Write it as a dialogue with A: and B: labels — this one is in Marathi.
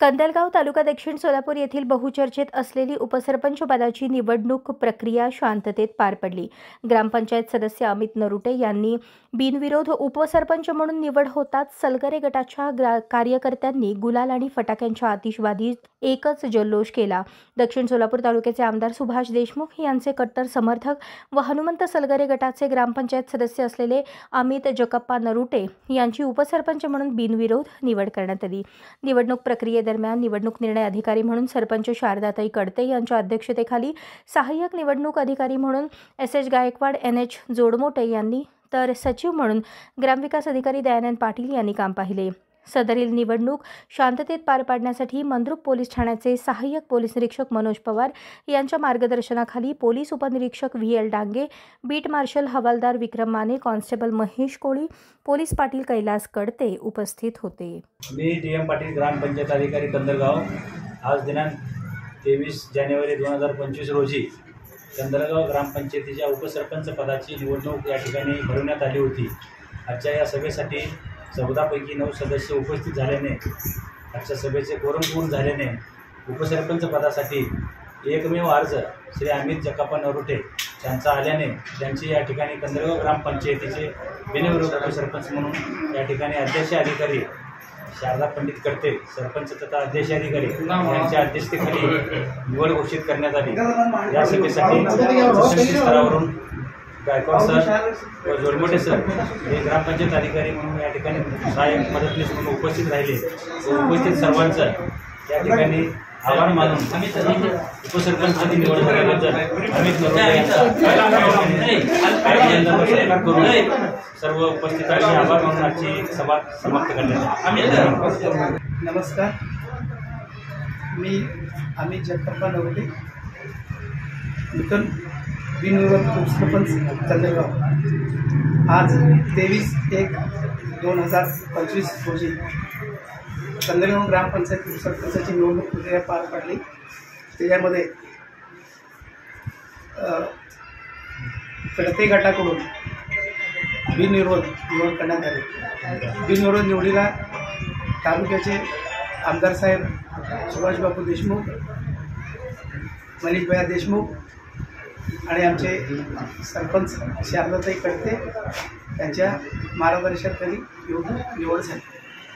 A: कंदलगाव तालुका दक्षिण सोलापूर येथील बहुचर्चित असलेली उपसरपंच पदाची निवडणूक प्रक्रिया शांततेत पार पडली। ग्रामपंचायत सदस्य अमित नरुटे यांनी बिनविरोध उपसरपंच म्हणून निवड होताच सलगरे गटाच्या कार्यकर्त्यांनी गुलाल आणि फटाक्यांच्या आतिषबाजीत एकच जल्लोष केला। दक्षिण सोलापूर तालुक्याचे आमदार सुभाष देशमुख यांचे कट्टर समर्थक व हनुमंत सलगरे गटाचे ग्रामपंचायत सदस्य असलेले अमित जकप्पा नरुटे यांची उपसरपंच म्हणून बिनविरोध निवड करण्यात आली। निवडणूक प्रक्रियेदरम्यान निवडणूक निर्णय अधिकारी म्हणून सरपंच शारदाताई कडते यांच्या अध्यक्षतेखाली सहाय्यक निवडणूक अधिकारी म्हणून एस गायकवाड NH जोडमोटे यांनी तर सचिव म्हणून ग्रामविकास अधिकारी दयानंद पाटील यांनी काम पाहिले। सदरील निवडणूक शांततेत पार पाडण्यासाठी मंद्रुप पोलीस ठाण्याचे सहाय्यक पोलीस निरीक्षक मनोज पवार यांच्या मार्गदर्शनाखाली पोलीस उपनिरीक्षक VL डांगे, बीट मार्शल हवालदार विक्रम माने, कॉन्स्टेबल महेश कोळी, पोलीस पाटील कैलास कडते उपस्थित होते।
B: मी DM पाटील ग्रामपंचायत अधिकारी कंदलगाव। आज दिनांक 23 जानेवारी 2025 रोजी कंदलगाव ग्रामपंचायतीच्या उपसरपंच पदाची निवडणूक या ठिकाणी भरवण्यात आली होती। आजच्या या सभेसाठी 14 पैकी 9 सदस्य उपस्थित झाल्याने आजच्या सभेचे कोरम पूर्ण झाल्याने उपसरपंच पदासाठी एकमेव अर्ज श्री अमित जकप्पा नरुटे यांचा आल्याने त्यांची या ठिकाणी कंदलगाव ग्रामपंचायतीचे बिनविरोध उपसरपंच म्हणून या ठिकाणी अध्यक्ष अधिकारी शारदा पंडित कडते, सरपंच तथा अध्यक्ष अधिकारी यांच्या अध्यक्षतेखाली निवड घोषित करण्यात आली। या सभेसाठी स्तरावरून गायकवाड सर व जोडमोटे सर हे ग्रामपंचायत अधिकारी म्हणून या ठिकाणी सहाय्यक मदतनीस म्हणून उपस्थित राहिले। उपस्थित सर्वांचं या ठिकाणी आभार मानून उपसरपंचाची निवड झाल्याबद्दल अमित नरुटे यांचा करून सर्व उपस्थितांचे आभार मानून आजची सभा समाप्त करण्यात आली।
C: नमस्कार, मी अमित जकप्पा नरुटे, नूतन बिनविरोध उपसरपंच कंदलगाव। आज 23/1/2025 रोजी कंदलगाव ग्रामपंचायत उपसरपंचाची निवडणूक प्रक्रिया पार पडली। त्याच्यामध्ये कडते गटाकडून बिनविरोध निवड करण्यात आली। बिनविरोध निवडीला तालुक्याचे आमदार साहेब सुभाष बापू देशमुख, मनीष भैया देशमुख आणि आमचे सरपंच शारदाताई कडते यांच्या मार्गदर्शनाखाली निवड झाली।